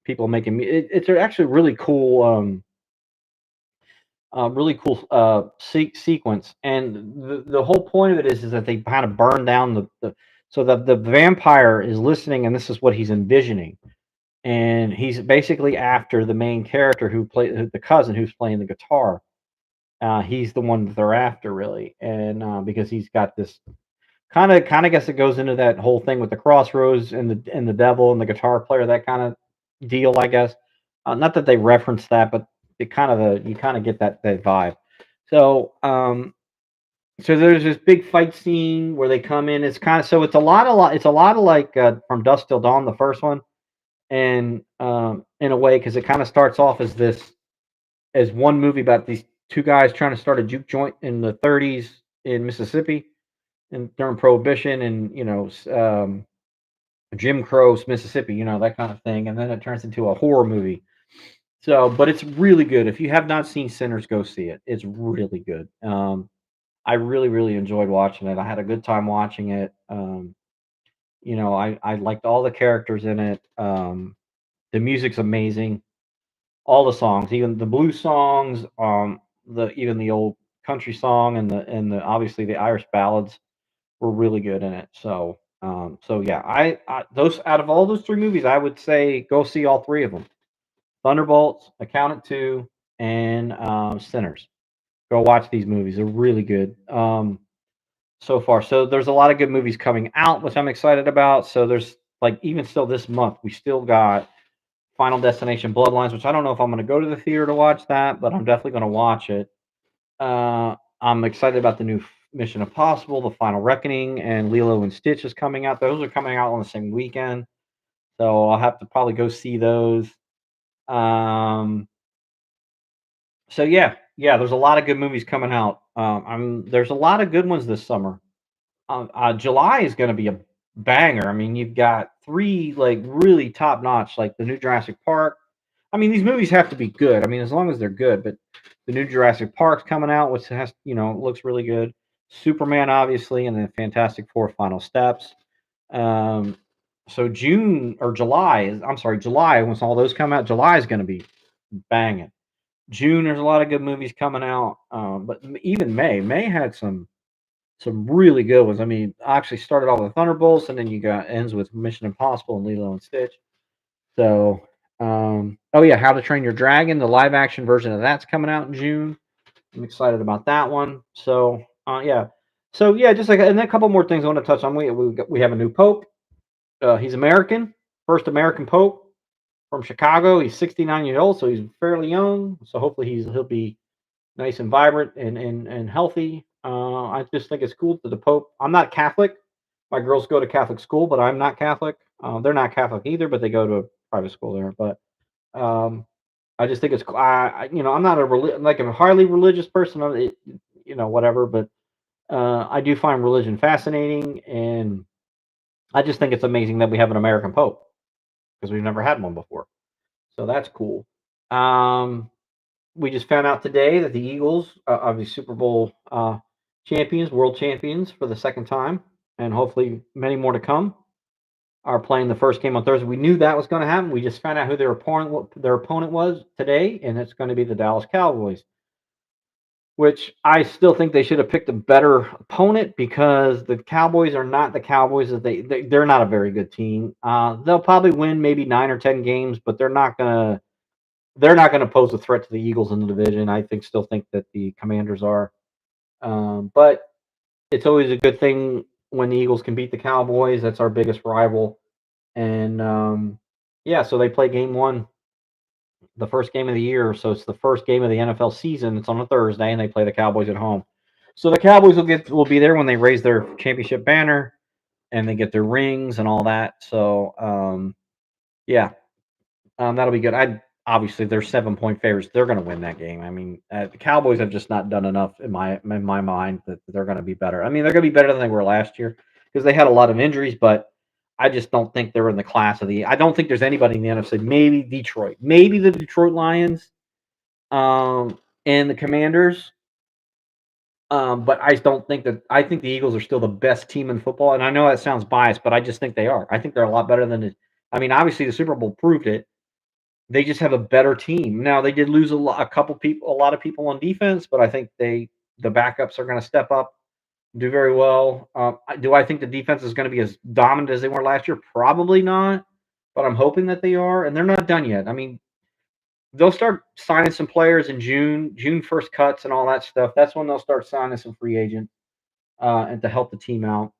people making it's actually really cool sequence. And the whole point of it is that they kind of burn down so that the vampire is listening, and this is what he's envisioning. And he's basically after the main character the cousin who's playing the guitar. He's the one that they're after, really, and because he's got this kind of guess it goes into that whole thing with the crossroads and the devil and the guitar player, that kind of deal, I guess. Not that they reference that, but it kind of you kind of get that vibe. So so there's this big fight scene where they come in. It's kind of so it's a lot of like from Dusk Till Dawn, the first one, and in a way because it kind of starts off as one movie about these two guys trying to start a juke joint in the 30s in Mississippi and during Prohibition and Jim Crow's Mississippi, that kind of thing, and then it turns into a horror movie. So, but it's really good. If you have not seen Sinners, go see it. It's really good. I really, really enjoyed watching it. I had a good time watching it. I liked all the characters in it. The music's amazing. All the songs, even the blues songs, the even the old country song and the obviously the Irish ballads were really good in it. So yeah, I those out of all those three movies, I would say go see all three of them: Thunderbolts, Accountant Two, and Sinners. Go watch these movies; they're really good so far. So there's a lot of good movies coming out, which I'm excited about. So there's like even still this month, we still got Final Destination Bloodlines, which I don't know if I'm going to go to the theater to watch that, but I'm definitely going to watch it. I'm excited about the new Mission Impossible, The Final Reckoning, and Lilo and Stitch is coming out. Those are coming out on the same weekend, so I'll have to probably go see those. Um, so yeah, there's a lot of good movies coming out. There's a lot of good ones this summer. July is going to be a banger. I mean, you've got three like really top notch, like the new Jurassic Park. I mean, these movies have to be good. I mean, as long as they're good. But the new Jurassic Park's coming out, which has looks really good. Superman, obviously, and then Fantastic Four: Final Steps. Um, so June or July is I'm sorry, July once all those come out, July is going to be banging. June, there's a lot of good movies coming out. But even May had some really good ones. I mean, I actually started off with Thunderbolts, and then you got ends with Mission Impossible and Lilo and Stitch. So, oh yeah, How to Train Your Dragon, the live action version of that's coming out in June. I'm excited about that one. So, yeah, so yeah, just like and then a couple more things I want to touch on. We have a new pope. He's American, first American pope from Chicago. He's 69 years old, so he's fairly young. So hopefully he'll be nice and vibrant and healthy. I just think it's cool that the Pope. I'm not Catholic. My girls go to Catholic school, but I'm not Catholic. They're not Catholic either, but they go to a private school there. But um, I just think it's cool. I'm not like a highly religious person. Whatever. But I do find religion fascinating, and I just think it's amazing that we have an American Pope because we've never had one before. So that's cool. Um, we just found out today that the Eagles are the Super Bowl champions, world champions for the second time, and hopefully many more to come. Are playing the first game on Thursday. We knew that was going to happen. We just found out who their opponent was today, and it's going to be the Dallas Cowboys. Which I still think they should have picked a better opponent because the Cowboys are not the Cowboys that they're not a very good team. They'll probably win maybe 9 or 10 games, but they're not going to pose a threat to the Eagles in the division. Still think that the Commanders are, but it's always a good thing when the Eagles can beat the Cowboys. That's our biggest rival, and Yeah, so they play game one, the first game of the year. So it's the first game of the NFL season. It's on a Thursday, and they play the Cowboys at home. So the Cowboys will be there when they raise their championship banner and they get their rings and all that. So yeah, that'll be good. I obviously they're 7-point favorites. They're going to win that game. I mean, the Cowboys have just not done enough in my mind that they're going to be better. I mean, they're going to be better than they were last year because they had a lot of injuries, but I just don't think they're in the class of the. I don't think there's anybody in the NFC. Maybe Detroit, maybe the Detroit Lions, and the Commanders. But I don't think that. I think the Eagles are still the best team in football, and I know that sounds biased, but I just think they are. I think they're a lot better than. I mean, obviously the Super Bowl proved it. They just have a better team. Now they did lose a lot of people on defense, but I think the backups are going to step up, do very well. Do I think the defense is going to be as dominant as they were last year? Probably not, but I'm hoping that they are, and they're not done yet. I mean, they'll start signing some players in June first cuts and all that stuff. That's when they'll start signing some free agents and to help the team out.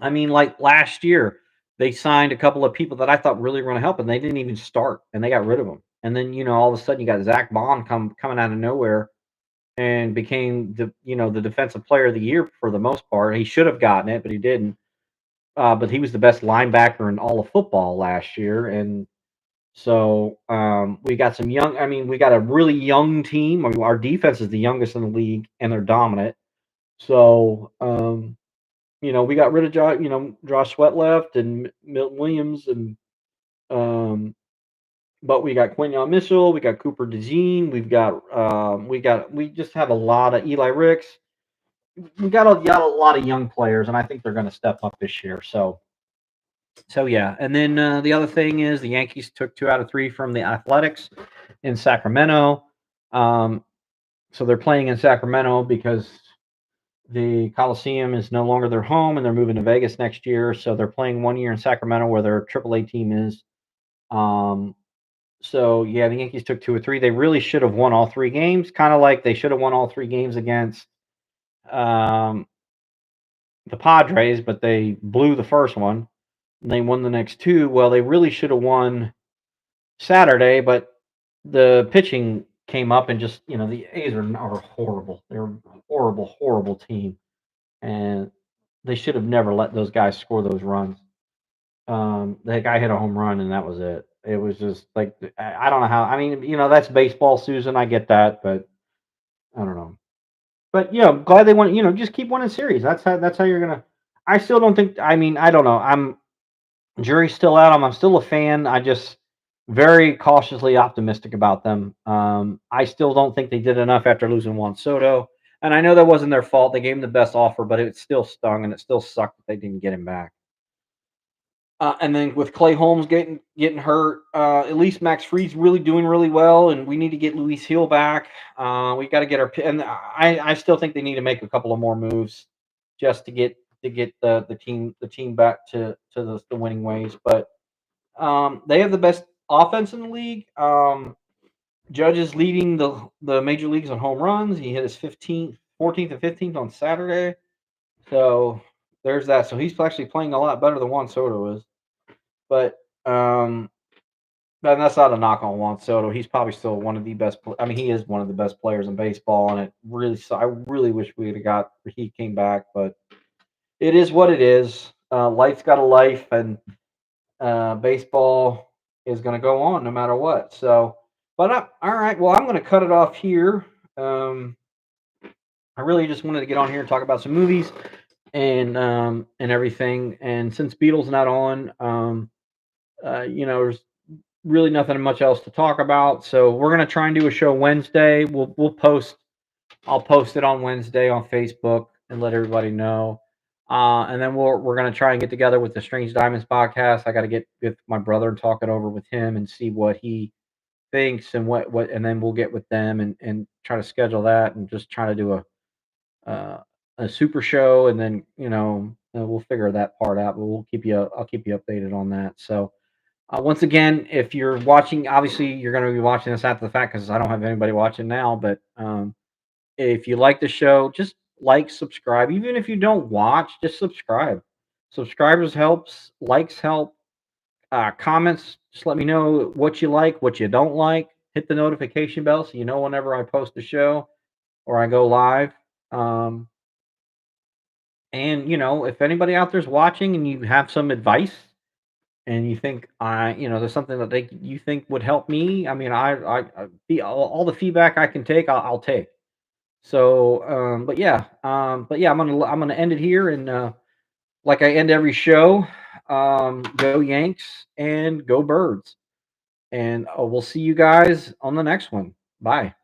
I mean, like last year, they signed a couple of people that I thought really were going to help, and they didn't even start, and they got rid of them. And then all of a sudden, you got Zach Bond coming out of nowhere and became the defensive player of the year for the most part. He should have gotten it, but he didn't. But he was the best linebacker in all of football last year, and so we got some young. I mean, we got a really young team. I mean, our defense is the youngest in the league, and they're dominant. So we got rid of Josh Sweat left and Milton Williams, and um, but we got Quinion Mitchell, we got Cooper DeJean, we just have a lot of Eli Ricks. We got a lot of young players, and I think they're going to step up this year. So yeah, and then the other thing is the Yankees took 2 out of 3 from the Athletics in Sacramento. Um, so they're playing in Sacramento because the Coliseum is no longer their home, and they're moving to Vegas next year. So they're playing 1 year in Sacramento, where their AAA team is. Um, so yeah, the Yankees took 2 or 3. They really should have won all 3 games, kind of like they should have won all 3 games against um, the Padres, but they blew the first one. And they won the next 2. Well, they really should have won Saturday, but the pitching came up and just the A's are horrible. They're a horrible, horrible team, and they should have never let those guys score those runs. That guy hit a home run, and that was it. It was just like I don't know how. I mean, that's baseball, Susan. I get that, but I don't know. But glad they won. Just keep winning series. That's how you're gonna. I still don't think. I mean, I don't know. I'm jury's still out. I'm still a fan. I just very cautiously optimistic about them. I still don't think they did enough after losing Juan Soto. And I know that wasn't their fault. They gave him the best offer, but it still stung, and it still sucked that they didn't get him back. And then with Clay Holmes getting hurt, at least Max Fried's really doing really well, and we need to get Luis Hill back. We got to get and I still think they need to make a couple of more moves just to get the team back to the winning ways. But they have the best offense in the league. Judge is leading the major leagues on home runs. He hit his 14th and 15th on Saturday. So there's that. So he's actually playing a lot better than Juan Soto is. But that's not a knock on Juan Soto. He's probably still one of the best. I mean, he is one of the best players in baseball, and I really wish we had got he came back, but it is what it is. Life's got a life, and baseball is going to go on no matter what. So, but all right. Well, I'm going to cut it off here. I really just wanted to get on here and talk about some movies and everything. And since Beatle's not on, there's really nothing much else to talk about. So we're gonna try and do a show Wednesday. We'll post. I'll post it on Wednesday on Facebook and let everybody know. And then we're gonna try and get together with the Strange Diamonds podcast. I got to get with my brother and talk it over with him and see what he thinks and what and then we'll get with them and try to schedule that and just try to do uh, a super show and then we'll figure that part out. But I'll keep you updated on that. So. Once again, if you're watching, obviously you're going to be watching this after the fact because I don't have anybody watching now. But if you like the show, just like, subscribe. Even if you don't watch, just subscribe. Subscribers helps, likes help. comments. Just let me know what you like, what you don't like. Hit the notification bell so you know whenever I post a show or I go live. Um, and if anybody out there's watching and you have some advice and you think there's something that you think would help me. I mean, all the feedback I can take, I'll take. So, but yeah, I'm gonna end it here, and like I end every show, go Yanks and go Birds, and we'll see you guys on the next one. Bye.